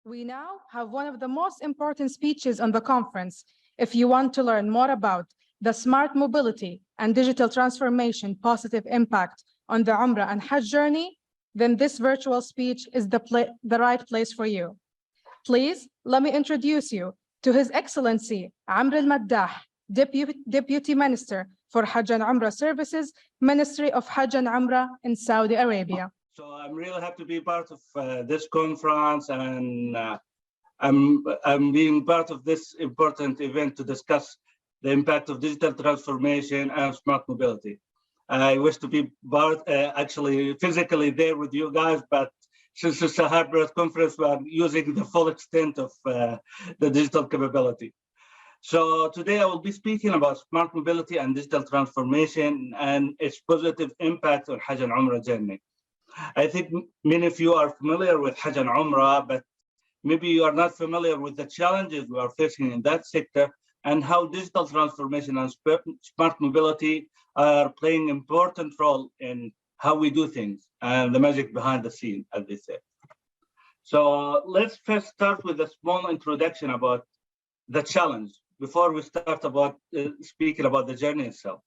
We now have one of the most important speeches on the conference. If you want to learn more about the smart mobility and digital transformation positive impact on the Umrah and Hajj journey, then this virtual speech is the right place for you. Please let me introduce you to His Excellency Amr Al-Maddah, Deputy Minister for Hajj and Umrah Services, Ministry of Hajj and Umrah in Saudi Arabia. So I'm really happy to be part of this conference, and I'm being part of this important event to discuss the impact of digital transformation and smart mobility. I wish to be actually physically there with you guys, but since it's a hybrid conference, we are using the full extent of the digital capability. So today I will be speaking about smart mobility and digital transformation and its positive impact on Hajj and Umrah journey. I think many of you are familiar with Hajj and Umrah, but maybe you are not familiar with the challenges we are facing in that sector and how digital transformation and smart mobility are playing an important role in how we do things and the magic behind the scene, as they say. So let's first start with a small introduction about the challenge before we start about speaking about the journey itself.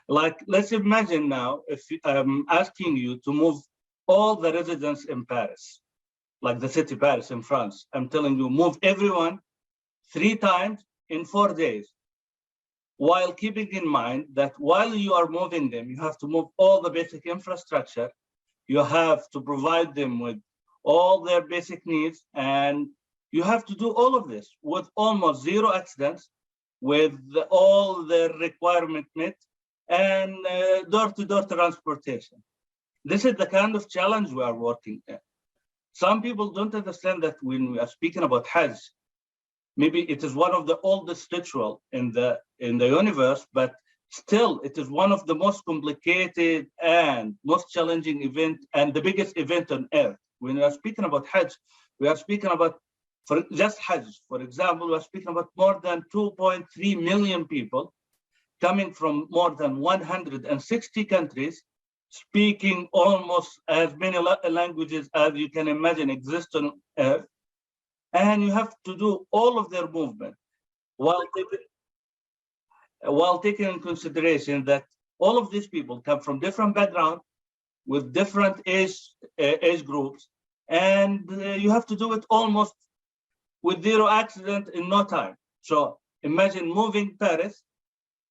Like, let's imagine now if I'm asking you to move all the residents in Paris, like the city Paris in France. I'm telling you, move everyone 3 times in 4 days, while keeping in mind that while you are moving them, you have to move all the basic infrastructure. You have to provide them with all their basic needs, and you have to do all of this with almost 0 accidents, with all their requirements met, and door-to-door transportation. This is the kind of challenge we are working in. Some people don't understand that when we are speaking about Hajj, maybe it is one of the oldest ritual in the universe, but still it is one of the most complicated and most challenging event and the biggest event on earth. When we are speaking about Hajj, we are speaking about, for just Hajj, for example, we are speaking about more than 2.3 million people coming from more than 160 countries, speaking almost as many languages as you can imagine exist on Earth. And you have to do all of their movement while taking in consideration that all of these people come from different backgrounds with different age groups, and you have to do it almost with 0 accident in no time. So imagine moving Paris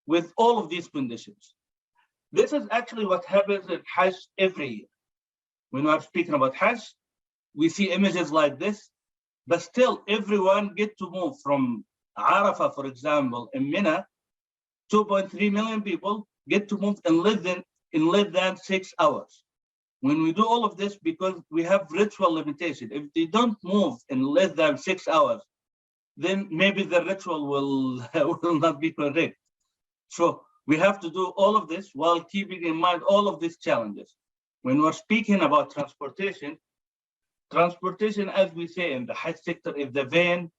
with all of these conditions. This is actually what happens at Hajj every year. When we are speaking about Hajj, we see images like this, but still everyone get to move from Arafah, for example, in Mina, 2.3 million people get to move in less than 6 hours. When we do all of this, because we have ritual limitation, if they don't move in less than 6 hours, then maybe the ritual will not be correct. So we have to do all of this while keeping in mind all of these challenges. When we're speaking about transportation, as we say in the Hajj sector, is the vein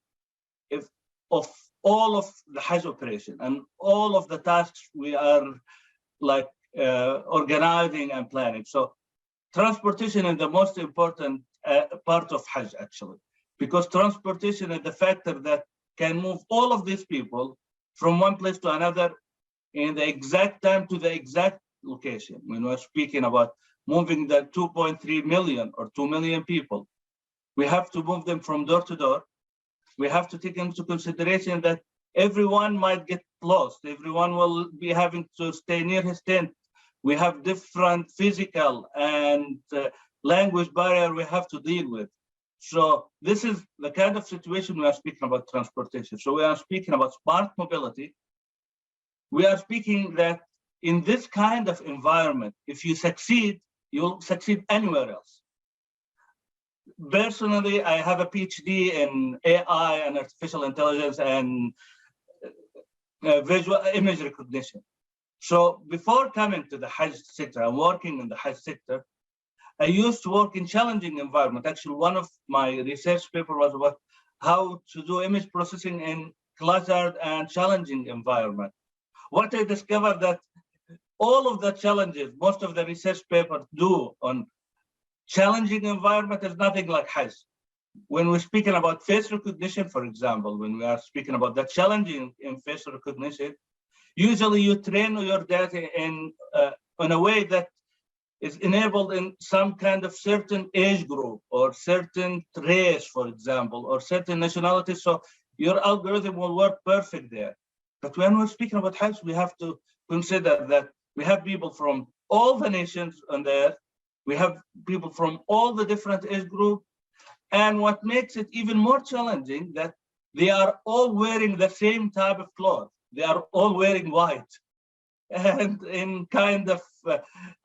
of all of the Hajj operation and all of the tasks we are like organizing and planning. So transportation is the most important part of Hajj, actually, because transportation is the factor that can move all of these people from one place to another in the exact time to the exact location. When we're speaking about moving the 2.3 million or 2 million people, we have to move them from door to door. We have to take into consideration that everyone might get lost. Everyone will be having to stay near his tent. We have different physical and language barrier we have to deal with. So this is the kind of situation we are speaking about transportation. So we are speaking about smart mobility. We are speaking that in this kind of environment, if you succeed, you'll succeed anywhere else. Personally, I have a PhD in AI and artificial intelligence and visual image recognition. So before coming to the Hajj sector, I'm working in the Hajj sector. I used to work in challenging environment. Actually, one of my research paper was about how to do image processing in cluttered and challenging environment. What I discovered that all of the challenges, most of the research papers do on challenging environment is nothing like Hajj. When we're speaking about face recognition, for example, when we are speaking about the challenge in face recognition, usually you train your data in a way that is enabled in some kind of certain age group or certain race, for example, or certain nationality. So your algorithm will work perfect there. But when we're speaking about Hajj, we have to consider that we have people from all the nations on the earth. We have people from all the different age groups. And what makes it even more challenging that they are all wearing the same type of clothes. They are all wearing white and in kind of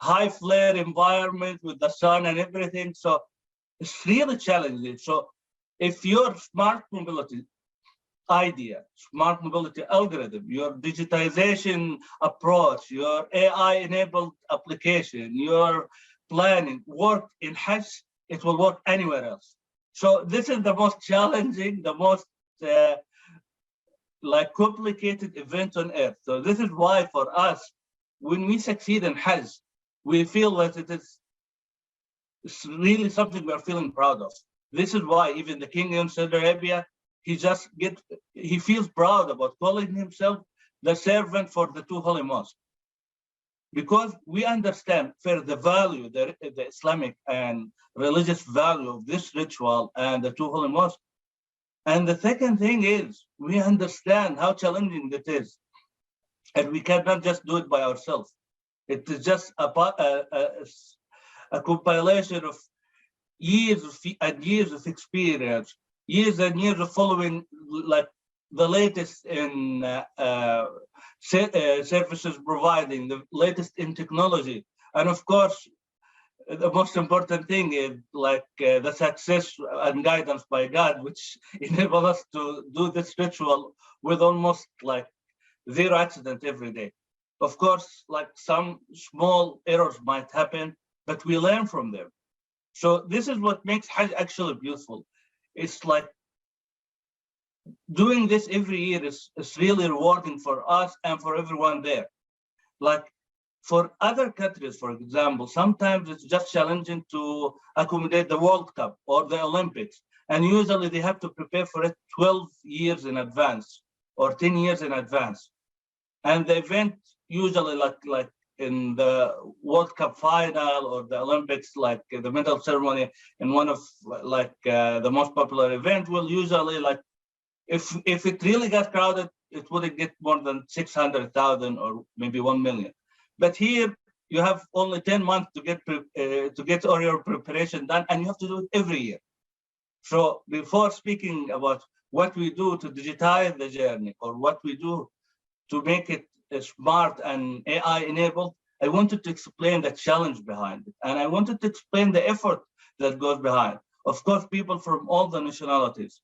high flare environment with the sun and everything. So it's really challenging. So if your smart mobility idea, smart mobility algorithm, your digitization approach, your AI-enabled application, your planning work in Hajj, it will work anywhere else. So this is the most challenging, the most like complicated event on earth. So this is why for us, when we succeed in Hajj, we feel that it's really something we're feeling proud of. This is why even the king in Saudi Arabia, he feels proud about calling himself the servant for the two holy mosques. Because we understand for the value, the Islamic and religious value of this ritual and the two holy mosques. And the second thing is, we understand how challenging it is. And we cannot just do it by ourselves. It is just a compilation of years and years of experience, years and years of following like the latest in services providing, the latest in technology. And of course, the most important thing is like the success and guidance by God, which enable us to do this ritual with almost like zero accident every day. Of course, like some small errors might happen, but we learn from them. So this is what makes Hajj actually beautiful. It's like doing this every year is really rewarding for us and for everyone there. Like for other countries, for example, sometimes it's just challenging to accommodate the World Cup or the Olympics. And usually they have to prepare for it 12 years in advance or 10 years in advance. And the event usually like in the World Cup final or the Olympics, like the medal ceremony in one of like the most popular event will usually like, if it really got crowded, it wouldn't get more than 600,000 or maybe 1 million. But here you have only 10 months to get all your preparation done, and you have to do it every year. So before speaking about what we do to digitize the journey or what we do to make it smart and AI enabled, I wanted to explain the challenge behind it. And I wanted to explain the effort that goes behind. Of course, people from all the nationalities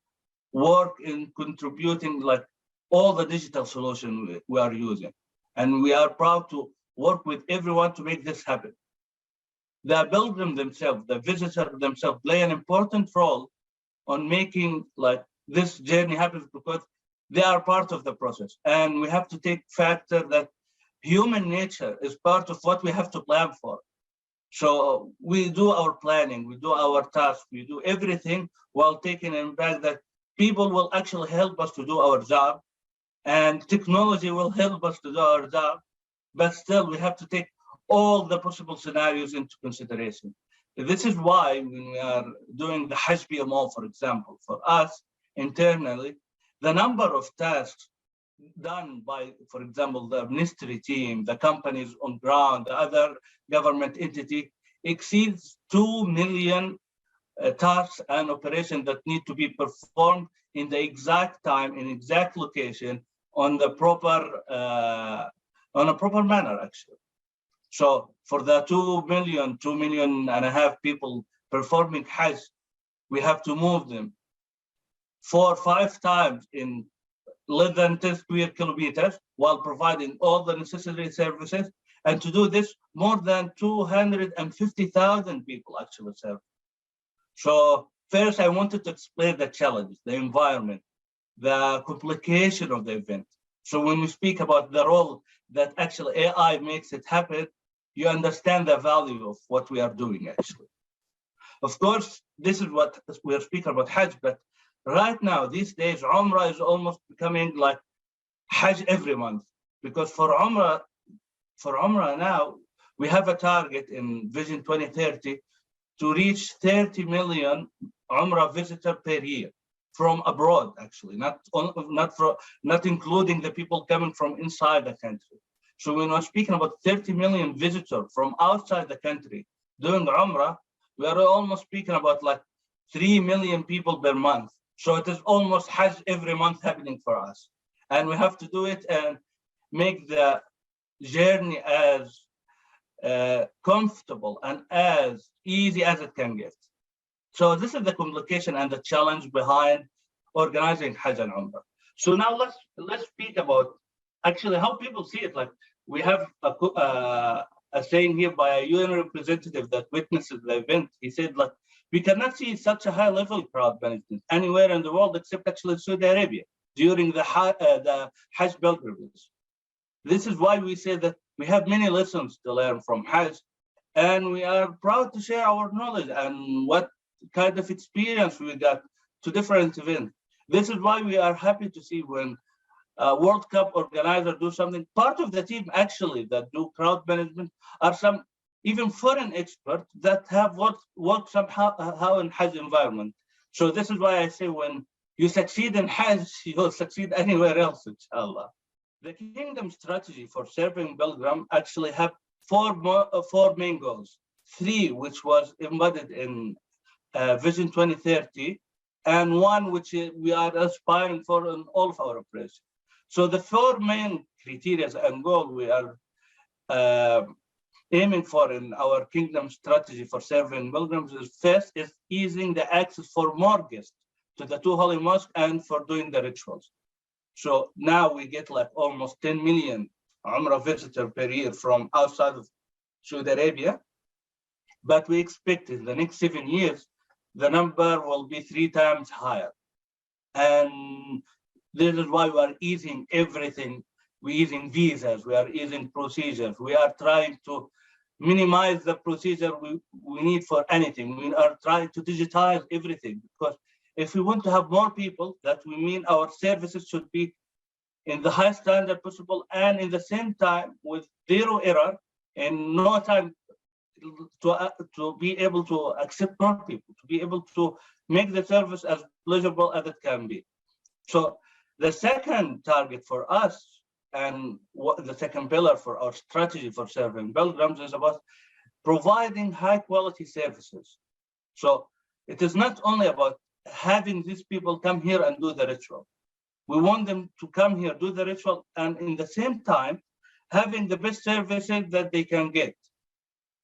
work in contributing like all the digital solution we are using. And we are proud to work with everyone to make this happen. The pilgrim themselves, the visitor themselves play an important role on making like this journey happen because they are part of the process. And we have to take factor that human nature is part of what we have to plan for. So we do our planning, we do our tasks, we do everything while taking in fact that people will actually help us to do our job and technology will help us to do our job, but still we have to take all the possible scenarios into consideration. This is why when we are doing the Hajj PMO, for example, for us internally, the number of tasks done by, for example, the ministry team, the companies on ground, the other government entity exceeds 2 million tasks and operations that need to be performed in the exact time, in exact location, on the proper manner, actually. So for the 2 million and a half people performing Hajj, we have to move them 4 or 5 times in less than 10 square kilometers while providing all the necessary services. And to do this, more than 250,000 people actually serve. So first, I wanted to explain the challenge, the environment, the complication of the event. So when we speak about the role that actually AI makes it happen, you understand the value of what we are doing actually. Of course, this is what we're speaking about Hajj, but right now, these days, Umrah is almost becoming like Hajj every month, because for Umrah now, we have a target in Vision 2030 to reach 30 million Umrah visitors per year from abroad, actually, not including the people coming from inside the country. So when we're speaking about 30 million visitors from outside the country doing Umrah, we are almost speaking about like 3 million people per month. So it is almost Hajj every month happening for us. And we have to do it and make the journey as comfortable and as easy as it can get. So this is the complication and the challenge behind organizing Hajj and Umrah. So now let's speak about actually how people see it. Like we have a saying here by a UN representative that witnesses the event. He said, like, we cannot see such a high level crowd management anywhere in the world except actually Saudi Arabia during the Hajj pilgrimage. This is why we say that we have many lessons to learn from Hajj, and we are proud to share our knowledge and what kind of experience we got to different events. This is why we are happy to see when World Cup organizers do something. Part of the team actually that do crowd management are some even foreign experts that have worked somehow in Hajj environment. So this is why I say when you succeed in Hajj, you'll succeed anywhere else, inshallah. The Kingdom strategy for serving pilgrims actually have four main goals. Three, which was embodied in Vision 2030, and one which we are aspiring for in all of our operations. So the four main criteria and goals we are aiming for in our Kingdom strategy for serving pilgrims is first is easing the access for more guests to the two holy mosques and for doing the rituals. So now we get like almost 10 million Umrah visitors per year from outside of Saudi Arabia. But we expect in the next 7 years, the number will be 3 times higher. And this is why we are easing everything. We're easing visas, we are easing procedures. We are trying to minimize the procedure we need for anything. We are trying to digitize everything, because if we want to have more people, that we mean our services should be in the highest standard possible and in the same time with zero error and no time to be able to accept more people, to be able to make the service as pleasurable as it can be. So the second target for us and the second pillar for our strategy for serving pilgrims is about providing high quality services. So it is not only about having these people come here and do the ritual. We want them to come here, do the ritual, and in the same time, having the best services that they can get,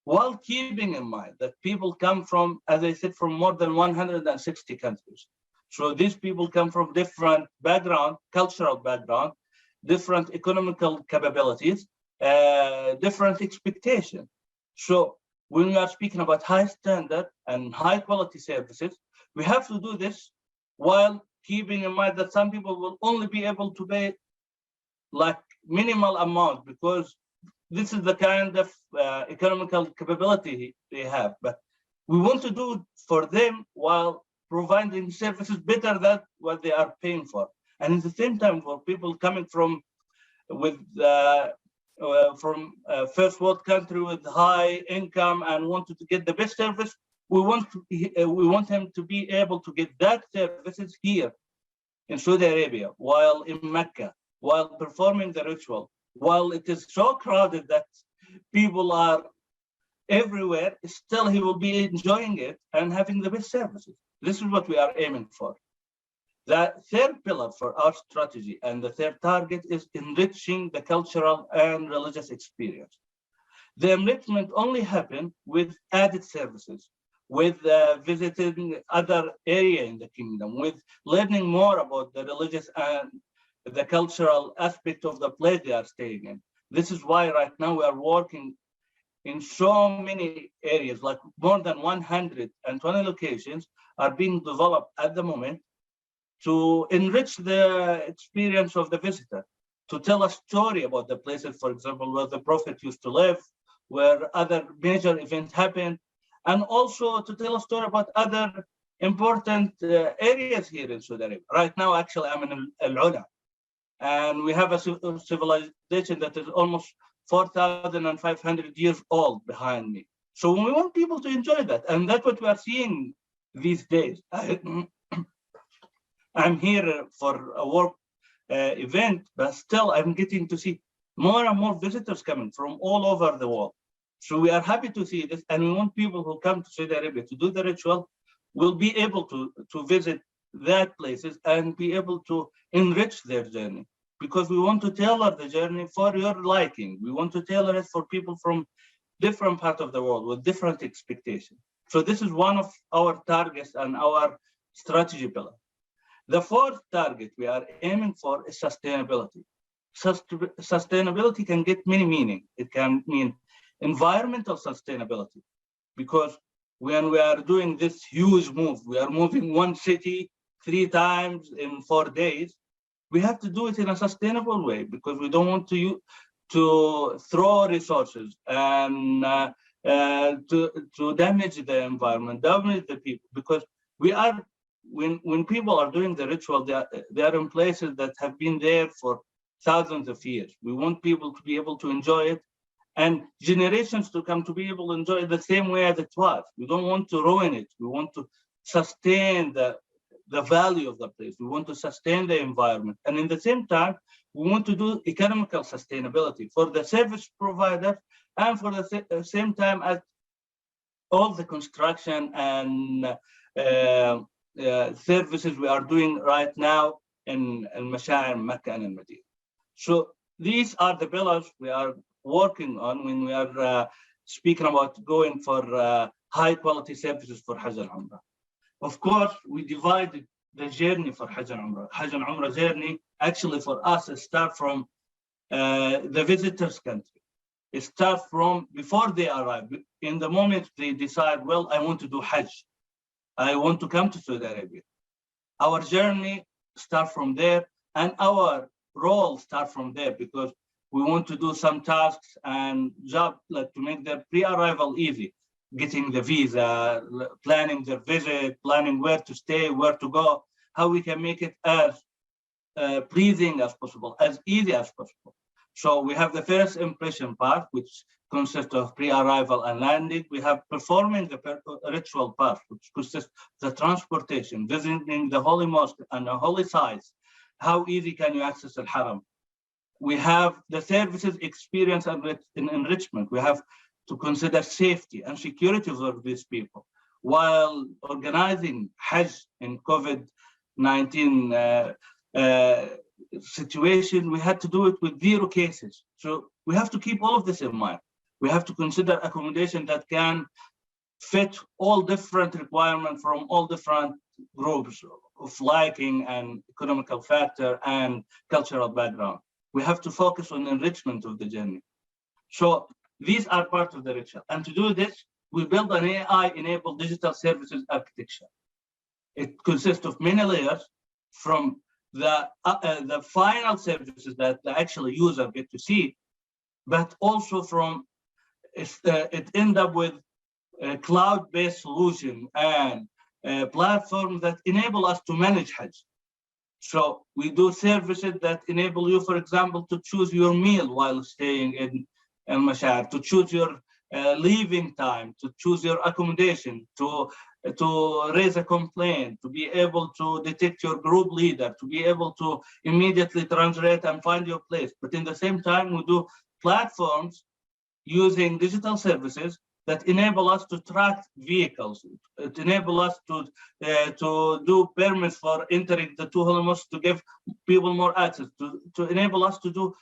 while keeping in mind that people come from, as I said, from more than 160 countries. So these people come from different background, cultural background, different economical capabilities, different expectations. So when we are speaking about high standard and high quality services, we have to do this while keeping in mind that some people will only be able to pay like minimal amount, because this is the kind of economical capability they have. But we want to do for them while providing services better than what they are paying for. And at the same time, for people coming from first world country with high income and wanted to get the best service, we want him to be able to get that services here in Saudi Arabia, while in Mecca, while performing the ritual, while it is so crowded that people are everywhere, still he will be enjoying it and having the best services. This is what we are aiming for. The third pillar for our strategy and the third target is enriching the cultural and religious experience. The enrichment only happens with added services, with visiting other area in the kingdom, with learning more about the religious and the cultural aspect of the place they are staying in. This is why right now we are working in so many areas, like more than 120 locations are being developed at the moment to enrich the experience of the visitor, to tell a story about the places, for example, where the Prophet used to live, where other major events happened, and also to tell a story about other important areas here in Saudi Arabia. Right now, actually, I'm in Al-Ula, and we have a civilization that is almost 4,500 years old behind me. So we want people to enjoy that, and that's what we are seeing these days. I'm here for a work event, but still I'm getting to see more and more visitors coming from all over the world. So we are happy to see this, and we want people who come to Saudi Arabia to do the ritual will be able to visit that places and be able to enrich their journey, because we want to tailor the journey for your liking. We want to tailor it for people from different parts of the world with different expectations. So this is one of our targets and our strategy pillar. The fourth target we are aiming for is sustainability. Sustainability can get many meanings. It can mean environmental sustainability, because when we are doing this huge move, we are moving one city 3 times in 4 days. We have to do it in a sustainable way, because we don't want to throw resources and to damage the environment, damage the people, because we are when people are doing the ritual, they are in places that have been there for thousands of years. We want people to be able to enjoy it, and generations to come to be able to enjoy it the same way as it was. We don't want to ruin it. We want to sustain the value of the place. We want to sustain the environment. And in the same time, we want to do economical sustainability for the service provider, and for the same time as all the construction and services we are doing right now in Al-Mashaa'ir, Mecca and Al-Madinah. So these are the pillars we are working on when we are speaking about going for high quality services for Hajj and Umrah. Of course, we divided the journey for Hajj and Umrah. Hajj and Umrah journey, actually for us, it starts from the visitor's country. It starts from before they arrive. In the moment they decide, well, I want to do Hajj. I want to come to Saudi Arabia. Our journey starts from there, and our role starts from there, because we want to do some tasks and job like to make their pre-arrival easy, getting the visa, planning their visit, planning where to stay, where to go, how we can make it as pleasing as possible, as easy as possible. So we have the first impression part, which consists of pre-arrival and landing. We have performing the ritual part, which consists of the transportation, visiting the holy mosque and the holy sites. How easy can you access Al-Haram? We have the services, experience, and enrichment. We have to consider safety and security for these people. While organizing Hajj in COVID-19 situation, we had to do it with 0 cases. So we have to keep all of this in mind. We have to consider accommodation that can fit all different requirements from all different groups of liking and economical factor and cultural background. We have to focus on enrichment of the journey. So these are part of the ritual. And to do this, we build an AI-enabled digital services architecture. It consists of many layers, from the final services that the actual user get to see, but also from it end up with a cloud-based solution and a platform that enable us to manage Hajj. So we do services that enable you, for example, to choose your meal while staying in Al-Mashaa'ir, to choose your leaving time, to choose your accommodation, to raise a complaint, to be able to detect your group leader, to be able to immediately translate and find your place. But in the same time, we do platforms using digital services that enable us to track vehicles. It enable us to do permits for entering the 2 holy mosques, to give people more access, to enable us to do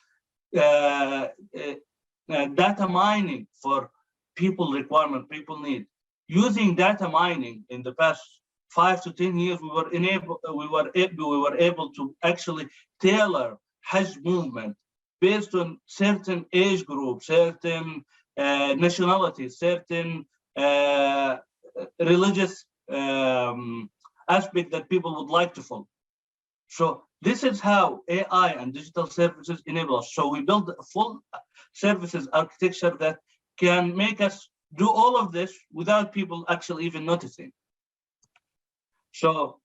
data mining for people requirement, people need. Using data mining in the past 5 to 10 years, we were able to actually tailor Hajj movement based on certain age groups, certain nationalities, certain religious aspect that people would like to follow. So this is how AI and digital services enable us. So we build a full services architecture that can make us do all of this without people actually even noticing. So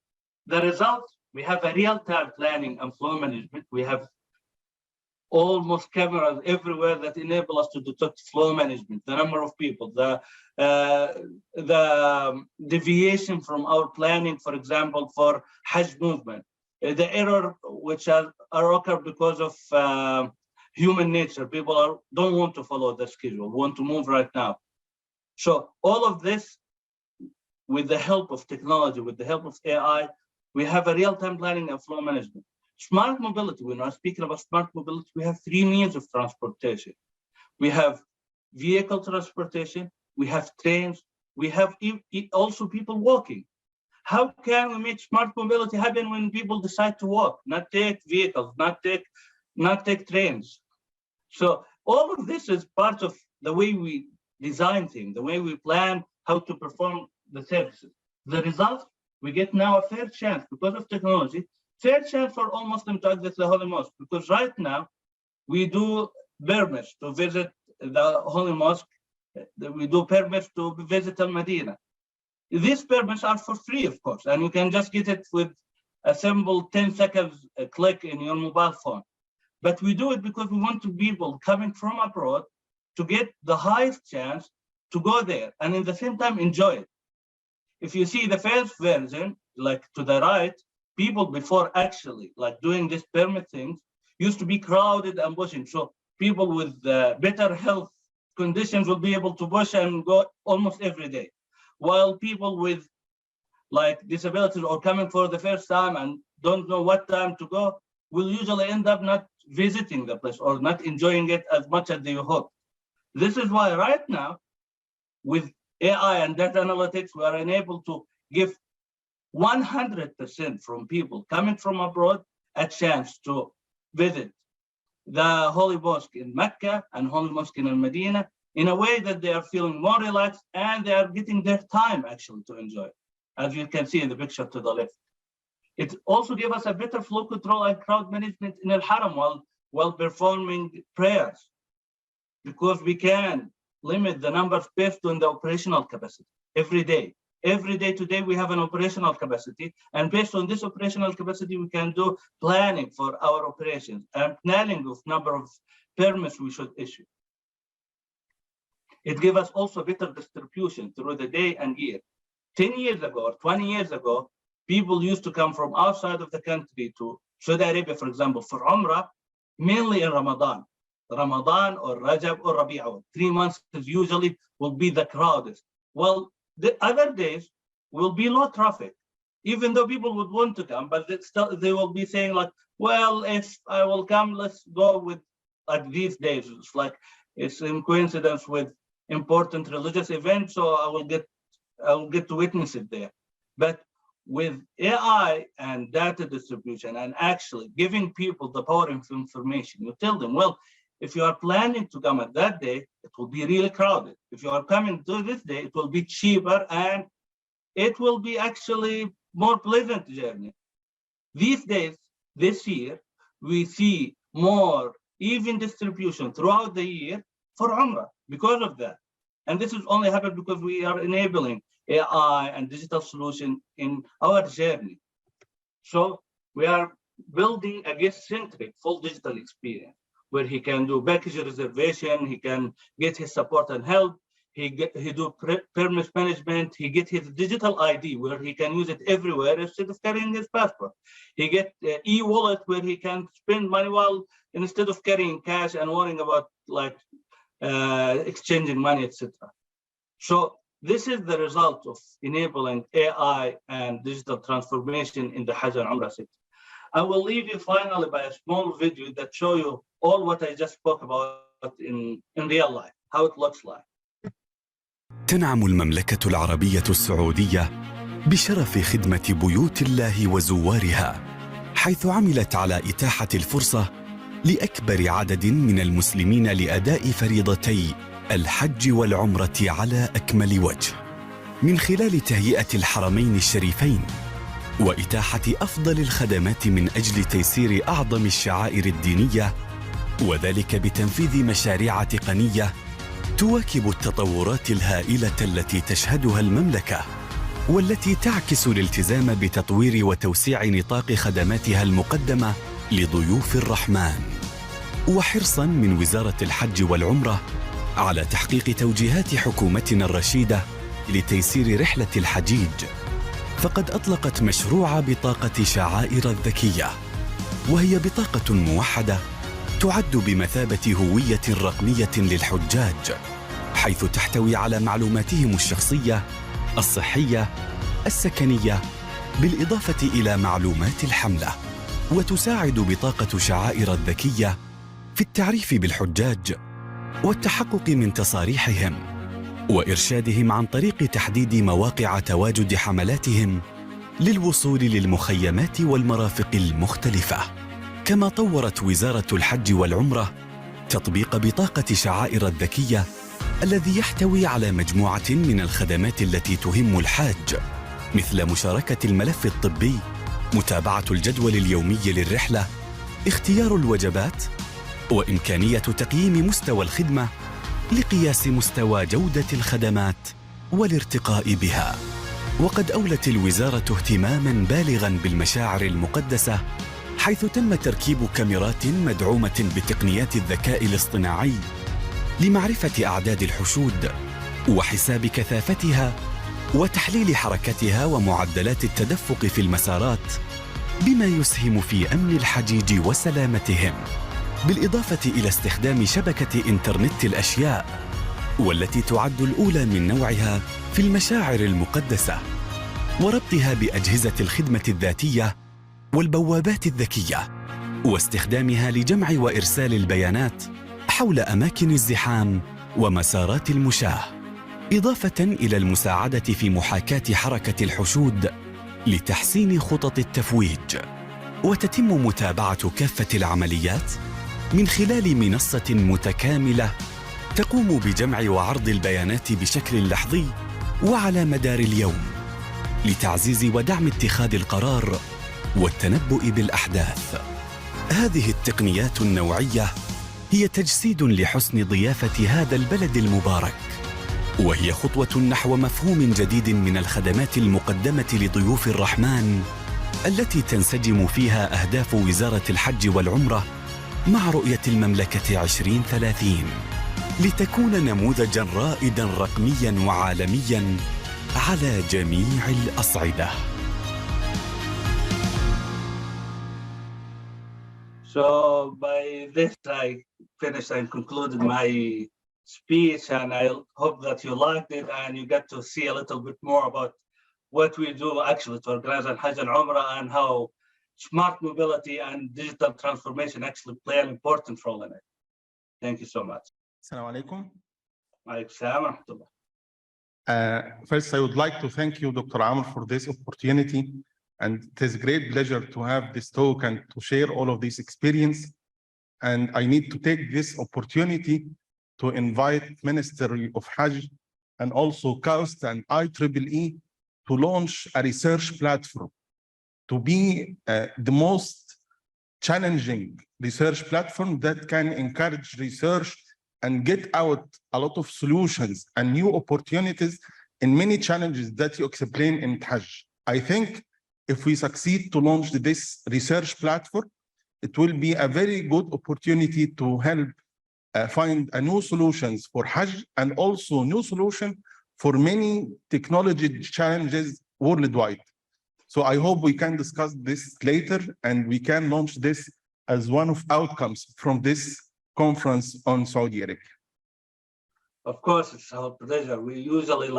the result, we have a real-time planning and flow management. We have almost cameras everywhere that enable us to detect flow management, the number of people, the deviation from our planning, for example, for Hajj movement, the error which are occur because of human nature. People don't want to follow the schedule, want to move right now. So all of this, with the help of technology, with the help of AI, we have a real-time planning and flow management. Smart mobility, when I'm speaking about smart mobility, we have three means of transportation. We have vehicle transportation, we have trains, we have also people walking. How can we make smart mobility happen when people decide to walk, not take vehicles, not take trains? So all of this is part of the way we design things, the way we plan how to perform the services. The result, we get now a fair chance because of technology, fair chance for all Muslims to access the Holy Mosque, because right now we do permits to visit the Holy Mosque, we do permits to visit Al-Maddah. These permits are for free, of course, and you can just get it with a simple 10 seconds click in your mobile phone. But we do it because we want people coming from abroad to get the highest chance to go there and in the same time enjoy it. If you see the first version, like to the right, people before actually like doing this permit things used to be crowded and pushing. So people with better health conditions will be able to push and go almost every day. While people with like disabilities or coming for the first time and don't know what time to go will usually end up not visiting the place or not enjoying it as much as they hope. This is why right now, with AI and data analytics, we are enabled to give 100% from people coming from abroad a chance to visit the Holy Mosque in Mecca and Holy Mosque in Al-Madinah in a way that they are feeling more relaxed and they are getting their time actually to enjoy, as you can see in the picture to the left. It also gives us a better flow control and crowd management in Al-Haram while performing prayers, because we can limit the numbers based on the operational capacity every day. Every day today, we have an operational capacity, and based on this operational capacity, we can do planning for our operations and planning of number of permits we should issue. It gives us also better distribution through the day and year. 10 years ago, or 20 years ago, people used to come from outside of the country to Saudi Arabia, for example, for Umrah, mainly in Ramadan or Rajab or Rabi'ah. 3 months usually will be the crowdest. Well, the other days will be low traffic, even though people would want to come, but they will be saying like, well, if I will come, let's go with like these days. It's like it's in coincidence with important religious events, so I will get to witness it there. But with AI and data distribution and actually giving people the power of information, you tell them, well, if you are planning to come at that day, it will be really crowded. If you are coming to this day, it will be cheaper and it will be actually more pleasant journey. These days, this year, we see more even distribution throughout the year for Umrah because of that. And this has only happened because we are enabling AI and digital solution in our journey. So we are building a guest-centric full digital experience where he can do package reservation, he can get his support and help, he do permit management, he get his digital ID where he can use it everywhere instead of carrying his passport. He get e-wallet where he can spend money while instead of carrying cash and worrying about like exchanging money, etc. So this is the result of enabling AI and digital transformation in the Hajj and Umrah sector. I will leave you finally by a small video that show you all what I just spoke about in real life, how it looks like. تنعم المملكة العربية السعودية بشرف خدمة بيوت الله وزوارها، حيث عملت على إتاحة الفرصة لأكبر عدد من المسلمين لأداء فريضتي الحج والعمرة على أكمل وجه، من خلال تهيئة الحرمين الشريفين وإتاحة أفضل الخدمات من أجل تيسير أعظم الشعائر الدينية، وذلك بتنفيذ مشاريع تقنية تواكب التطورات الهائلة التي تشهدها المملكة، والتي تعكس الالتزام بتطوير وتوسيع نطاق خدماتها المقدمة لضيوف الرحمن، وحرصاً من وزارة الحج والعمرة على تحقيق توجيهات حكومتنا الرشيدة لتيسير رحلة الحجيج. فقد أطلقت مشروع بطاقة شعائر الذكية، وهي بطاقة موحدة تعد بمثابة هوية رقمية للحجاج، حيث تحتوي على معلوماتهم الشخصية، الصحية، السكنية، بالإضافة إلى معلومات الحملة. وتساعد بطاقة شعائر الذكية في التعريف بالحجاج والتحقق من تصاريحهم، وإرشادهم عن طريق تحديد مواقع تواجد حملاتهم للوصول للمخيمات والمرافق المختلفة. كما طورت وزارة الحج والعمرة تطبيق بطاقة شعائر الذكية الذي يحتوي على مجموعة من الخدمات التي تهم الحاج، مثل مشاركة الملف الطبي، متابعة الجدول اليومي للرحلة، اختيار الوجبات، وإمكانية تقييم مستوى الخدمة لقياس مستوى جودة الخدمات والارتقاء بها. وقد أولت الوزارة اهتماماً بالغاً بالمشاعر المقدسة، حيث تم تركيب كاميرات مدعومة بتقنيات الذكاء الاصطناعي لمعرفة أعداد الحشود وحساب كثافتها وتحليل حركتها ومعدلات التدفق في المسارات، بما يسهم في أمن الحجيج وسلامتهم، بالإضافة إلى استخدام شبكة إنترنت الأشياء، والتي تعد الأولى من نوعها في المشاعر المقدسة، وربطها بأجهزة الخدمة الذاتية والبوابات الذكية، واستخدامها لجمع وإرسال البيانات حول أماكن الزحام ومسارات المشاة، إضافة إلى المساعدة في محاكاة حركة الحشود لتحسين خطط التفويج. وتتم متابعة كافة العمليات من خلال منصة متكاملة تقوم بجمع وعرض البيانات بشكل لحظي وعلى مدار اليوم، لتعزيز ودعم اتخاذ القرار والتنبؤ بالأحداث. هذه التقنيات النوعية هي تجسيد لحسن ضيافة هذا البلد المبارك، وهي خطوة نحو مفهوم جديد من الخدمات المقدمة لضيوف الرحمن، التي تنسجم فيها أهداف وزارة الحج والعمرة مع رؤية المملكة 2030، لتكون نموذجاً رائداً رقمياً وعالمياً على جميع الأصعدة. So by this, I finished and concluded my speech, and I hope that you liked it and you get to see a little bit more about what we do actually to organize Al-Hajj and Umrah, and how smart mobility and digital transformation actually play an important role in it. Thank you so much. Assalamu alaikum. First, I would like to thank you, Dr. Amr, for this opportunity. And it is a great pleasure to have this talk and to share all of this experience. And I need to take this opportunity to invite Ministry of Hajj and also KAUST and IEEE to launch a research platform to be the most challenging research platform that can encourage research and get out a lot of solutions and new opportunities in many challenges that you explain in Hajj. I think if we succeed to launch this research platform, it will be a very good opportunity to help find a new solutions for Hajj and also new solution for many technology challenges worldwide. So I hope we can discuss this later and we can launch this as one of outcomes from this conference on Saudi Arabia. Of course, it's our pleasure. We usually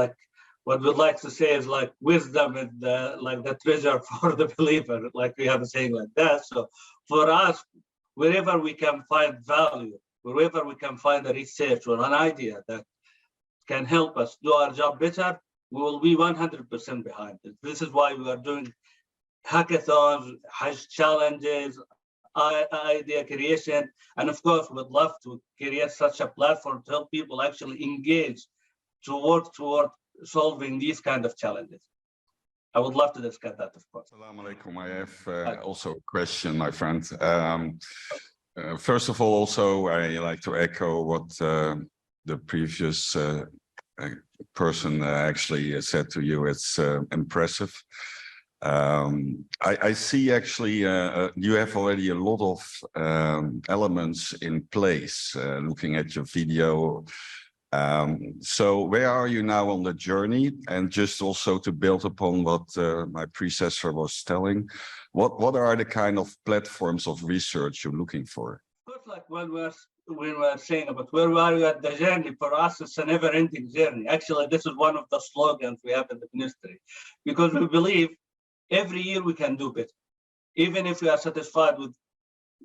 what we'd like to say is wisdom is like the treasure for the believer, like we have a saying like that. So for us, wherever we can find value, wherever we can find a research or an idea that can help us do our job better, we will be 100% behind it. This is why we are doing hackathons, Hajj challenges, idea creation, and of course, we'd love to create such a platform to help people actually engage to work toward solving these kind of challenges. I would love to discuss that, of course. Assalamu alaikum. I have also a question, my friend. First of all, also, I like to echo what the previous person actually said to you, it's impressive. I see actually you have already a lot of elements in place, looking at your video. So where are you now on the journey? And just also to build upon what my predecessor was telling, what are the kind of platforms of research you're looking for? Of course, like when we're saying about where we are at the journey, for us, it's a never-ending journey. Actually, this is one of the slogans we have in the ministry, because we believe every year we can do better. Even if we are satisfied with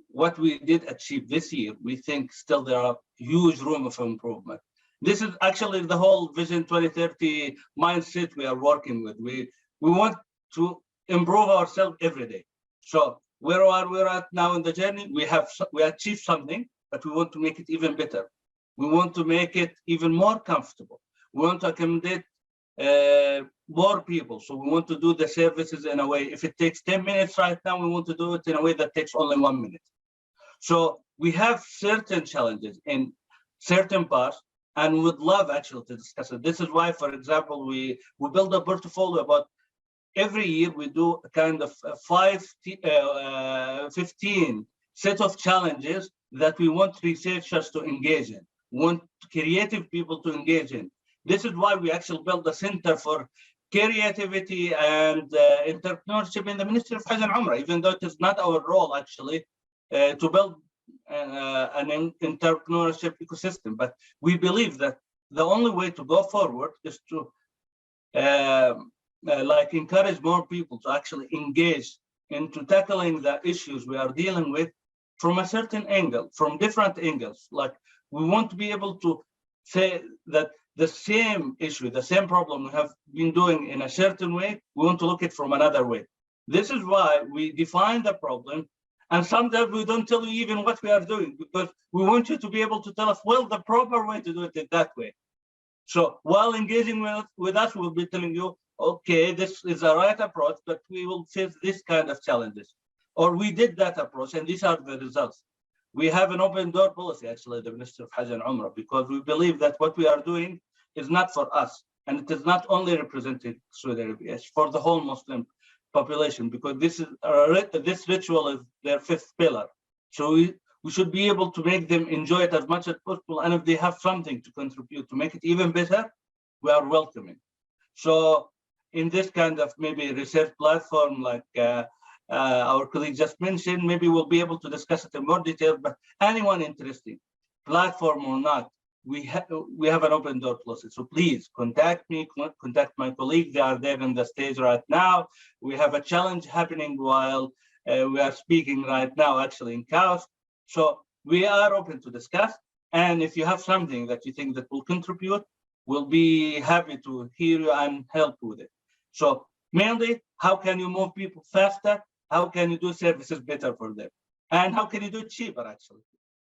what we did achieve this year, we think still there are huge room of improvement. This is actually the whole Vision 2030 mindset we are working with. We want to improve ourselves every day. So where are we at now in the journey? We achieved something, but we want to make it even better. We want to make it even more comfortable. We want to accommodate more people. So we want to do the services in a way, if it takes 10 minutes right now, we want to do it in a way that takes only 1 minute. So we have certain challenges in certain parts, and would love actually to discuss it. This is why, for example, we build a portfolio about every year we do a kind of 15 set of challenges that we want researchers to engage in, want creative people to engage in. This is why we actually built the Center for Creativity and Entrepreneurship in the Ministry of Hajj and Umrah, even though it is not our role actually to build an entrepreneurship ecosystem. But we believe that the only way to go forward is to like encourage more people to actually engage into tackling the issues we are dealing with from a certain angle, from different angles. Like we want to be able to say that the same issue, the same problem we have been doing in a certain way, we want to look at it from another way. This is why we define the problem, and sometimes we don't tell you even what we are doing, because we want you to be able to tell us, well, the proper way to do it is that way. So while engaging with us, we'll be telling you, okay, this is the right approach, but we will face this kind of challenges. Or we did that approach, and these are the results. We have an open door policy, actually, the Ministry of Hajj and Umrah, because we believe that what we are doing is not for us. And it is not only representing Saudi Arabia, it's for the whole Muslim population, because this ritual is their fifth pillar. So we should be able to make them enjoy it as much as possible. And if they have something to contribute to make it even better, we are welcoming. So in this kind of maybe research platform, like our colleague just mentioned, maybe we'll be able to discuss it in more detail, but anyone interested, platform or not, we have an open door policy. So please contact me, contact my colleagues. They are there on the stage right now. We have a challenge happening while we are speaking right now, actually in chaos. So we are open to discuss. And if you have something that you think that will contribute, we'll be happy to hear you and help with it. So mainly, how can you move people faster? How can you do services better for them? And how can you do it cheaper, actually?